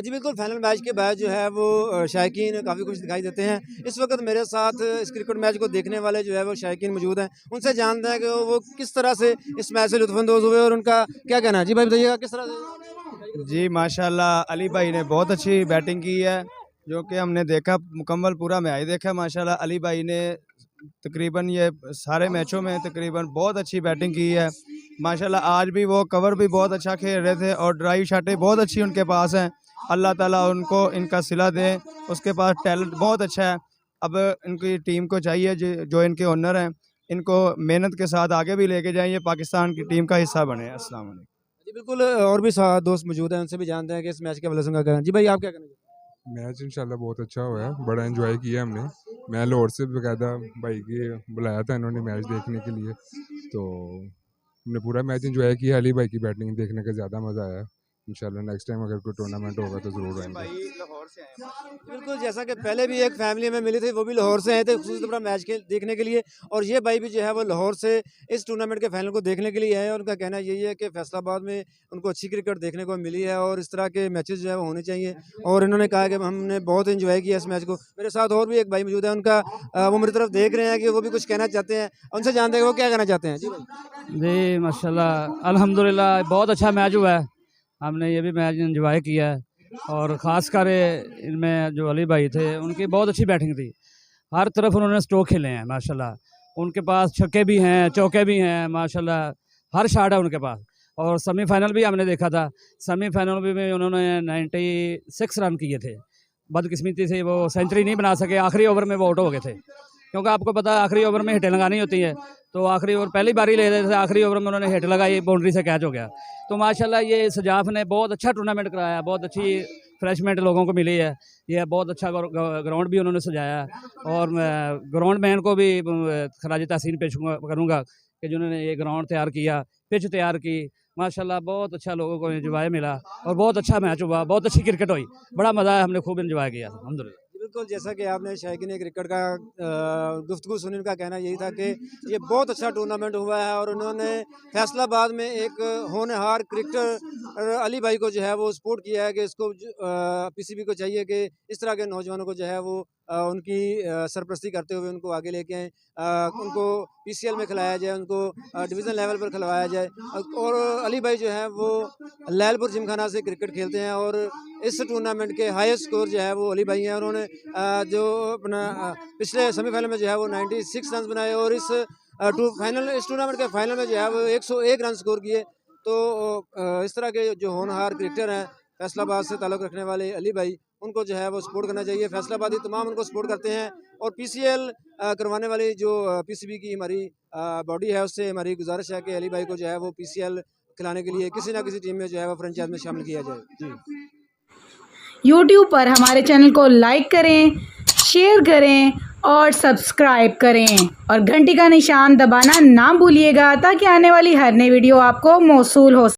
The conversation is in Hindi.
जी बिल्कुल, फाइनल मैच के बाद जो है वो शायकीन काफ़ी खुश दिखाई देते हैं। इस वक़्त मेरे साथ इस क्रिकेट मैच को देखने वाले जो है वो शायकीन मौजूद हैं। उनसे जानते हैं कि वो किस तरह से इस मैच से लुत्फ़अंदोज़ हुए और उनका क्या कहना है? जी भाई बताइएगा किस तरह से? जी माशाल्लाह अली भाई ने बहुत अच्छी बैटिंग की है, जो कि हमने देखा मुकम्मल पूरा मैच देखा। माशाल्लाह अली भाई ने तकरीबन ये सारे मैचों में तकरीबन बहुत अच्छी बैटिंग की है। माशाल्लाह आज भी वो कवर भी बहुत अच्छा खेल रहे थे और ड्राइव शॉटें बहुत अच्छी उनके पास हैं। अल्लाह ताला उनको इनका सिला दे, उसके पास टैलेंट बहुत अच्छा है। अब इनकी टीम को चाहिए जो इनके ओनर हैं, इनको मेहनत के साथ आगे भी लेके जाएँ, ये पाकिस्तान की टीम का हिस्सा बने। अस्सलाम वालेकुम। जी बिल्कुल, और भी दोस्त मौजूद हैं, उनसे भी जानते हैं कि इस मैच के हवाले से उनका क्या है। जी भाई आप क्या कहना चाहते हैं? मैच इंशाल्लाह बहुत अच्छा हुआ है, बड़ा एंजॉय किया हमने। मैं लाहौर से बाकायदा भाई की बुलाया था इन्होंने मैच देखने के लिए, तो हमने पूरा मैच एंजॉय किया। अली भाई की बैटिंग देखने का ज़्यादा मज़ा आया। इंशाल्लाह नेक्स्ट टाइम अगर कोई टूर्नामेंट होगा तो ज़रूर आएंगे। बिल्कुल, जैसा कि पहले भी एक फैमिली में मिली थी, वो भी लाहौर से आए थे ख़ुसूसी तौर पर मैच के देखने के लिए, और ये भाई भी जो है वो लाहौर से इस टूर्नामेंट के फाइनल को देखने के लिए आए हैं। उनका कहना यही है कि फैसलाबाद में उनको अच्छी क्रिकेट देखने को मिली है और इस तरह के मैचेस जो है वो होने चाहिए, और इन्होंने कहा कि हमने बहुत एंजॉय किया इस मैच को। मेरे साथ और भी एक भाई मौजूद है, उनका वो मेरी तरफ देख रहे हैं कि वो भी कुछ कहना चाहते हैं। उनसे जानते हैं वो क्या कहना चाहते हैं। जी भाई। जी माशाल्लाह अल्हम्दुलिल्लाह बहुत अच्छा मैच हुआ है। हमने ये भी मैच एंजॉय किया है, और ख़ासकर इनमें जो अली भाई थे उनकी बहुत अच्छी बैटिंग थी। हर तरफ उन्होंने स्ट्रोक खेले हैं माशाल्लाह। उनके पास छक्के भी हैं, चौके भी हैं माशाल्लाह, हर शॉट है उनके पास। और सेमीफाइनल भी हमने देखा था, सेमीफाइनल में उन्होंने 96 रन किए थे। बदकिस्मती से वो सेंचुरी नहीं बना सके, आखिरी ओवर में वो आउट हो गए थे, क्योंकि आपको पता है आखिरी ओवर में हिटें लगानी होती है। तो आखिरी ओवर पहली बारी ले रहे थे, आखिरी ओवर में उन्होंने हिट लगाई, बाउंड्री से कैच हो गया। तो माशाल्लाह ये सजाफ ने बहुत अच्छा टूर्नामेंट कराया, बहुत अच्छी फ्रेशमेंट लोगों को मिली है। ये बहुत अच्छा ग्राउंड भी उन्होंने सजाया, और ग्राउंड मैन को भी खराज तहसीन पेश करूँगा कि जिन्होंने ये ग्राउंड तैयार किया, पिच तैयार की। माशाल्लाह बहुत अच्छा लोगों को एंजॉय मिला और बहुत अच्छा मैच हुआ, बहुत अच्छी क्रिकेट हुई, बड़ा मज़ा आया, हमने खूब एंजॉय किया अल्हम्दुलिल्लाह। बिल्कुल, जैसा कि आपने शायकीन क्रिकेट का गुफ्तगू सुनी, उनका कहना यही था कि ये बहुत अच्छा टूर्नामेंट हुआ है, और उन्होंने फैसलाबाद में एक होनहार क्रिकेटर अली भाई को जो है वो सपोर्ट किया है कि इसको पीसीबी को चाहिए कि इस तरह के नौजवानों को जो है वो उनकी सरपरस्ती करते हुए उनको आगे लेके आएँ, उनको पीसीएल में खिलाया जाए, उनको डिवीज़न लेवल पर खिलवाया जाए। और अली भाई जो है वो लैलपुर जिमखाना से क्रिकेट खेलते हैं, और इस टूर्नामेंट के हाईएस्ट स्कोर जो है वो अली भाई हैं। उन्होंने जो अपना पिछले सेमीफाइनल में जो है वो 96 रन बनाए, और इस टूर्नामेंट के फाइनल में जो है वो 101 रन स्कोर किए। तो इस तरह के जो होनहार क्रिकेटर हैं, फैसलाबाद से ताल्लुक़ रखने वाले अली भाई, उनको जो है वो सपोर्ट करना चाहिए। फैसलाबादी तमाम उनको सपोर्ट करते हैं, और पीसीएल करवाने वाली जो पीसीबी की हमारी बॉडी है, उससे हमारी गुजारिश है कि अली भाई को जो है वो पीसीएल खिलाने के लिए किसी ना किसी टीम में जो है वो फ्रेंचाइज में शामिल किया जाए। जी। यूट्यूब पर हमारे चैनल को लाइक करें, शेयर करें और सब्सक्राइब करें, और घंटी का निशान दबाना ना भूलिएगा, ताकि आने वाली हर नई वीडियो आपको मौसूल हो।